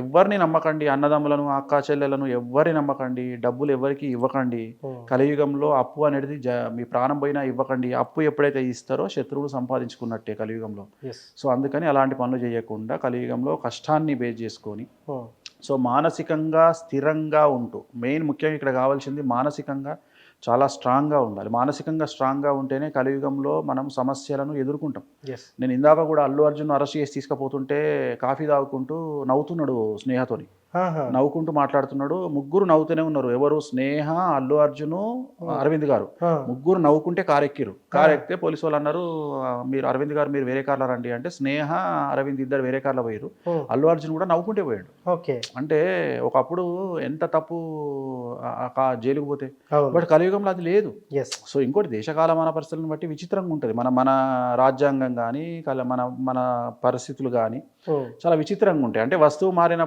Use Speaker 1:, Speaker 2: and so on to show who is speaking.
Speaker 1: ఎవ్వరిని నమ్మకండి. అన్నదమ్ములను, అక్కా చెల్లెలను ఎవ్వరిని నమ్మకండి. డబ్బులు ఎవ్వరికీ ఇవ్వకండి. కలియుగంలో అప్పు అనేది మీ ప్రాణం పోయినా ఇవ్వకండి. అప్పు ఎప్పుడైతే ఇస్తారో శత్రువులు సంపాదించుకున్నట్టే కలియుగంలో.
Speaker 2: యెస్.
Speaker 1: సో, అందుకని అలాంటి పనులు చేయకుండా కలియుగంలో కష్టాన్ని బేస్ చేసుకొని సో, మానసికంగా స్థిరంగా ఉంటూ మెయిన్ ముఖ్యంగా ఇక్కడ కావాల్సింది మానసికంగా చాలా స్ట్రాంగ్‌గా ఉండాలి. మానసికంగా స్ట్రాంగ్‌గా ఉంటేనే కలియుగంలో మనం సమస్యలను ఎదుర్కొంటాం.
Speaker 2: యెస్.
Speaker 1: నేను ఇందాక కూడా అల్లు అర్జున్‌ను అరెస్ట్ చేసి తీసుకుపోతుంటే కాఫీ తాగుకుంటూ నవ్వుతున్నాడు స్నేహతోని.
Speaker 2: ఆహా!
Speaker 1: నవ్వుకుంటూ మాట్లాడుతున్నాడు. ముగ్గురు నవ్వుతూనే ఉన్నారు. ఎవరు? స్నేహ, అల్లు అర్జును, అరవింద్ గారు.
Speaker 2: ఆ!
Speaker 1: ముగ్గురు నవ్వుకుంటే కారెక్కిర్రు. కారెక్కితే పోలీసోళ్ళన్నారు, "మీరు అరవింద్ గారు మీరు వేరే కార్‌లో రండి" అంటే స్నేహ, అరవింద్ ఇద్దరు వేరే కార్‌లో పోయిర్రు. అల్లు అర్జున్ కూడా నవ్వుకుంటే పోయాడు.
Speaker 2: ఓకే.
Speaker 1: అంటే ఒకప్పుడు ఎంత తప్పు జైలుకి పోతే.
Speaker 2: అవును.
Speaker 1: బట్ కలియుగంలో అది లేదు.
Speaker 2: యెస్.
Speaker 1: సో, ఇంకోటి దేశకాలమాన పరిస్థితులను బట్టి విచిత్రంగా ఉంటది. మన మన రాజ్యాంగం గానీ, మన మన పరిస్థితులు గానీ
Speaker 2: హ్మ్.
Speaker 1: చాలా విచిత్రంగా ఉంటాయి. అంటే వస్తువు మారిన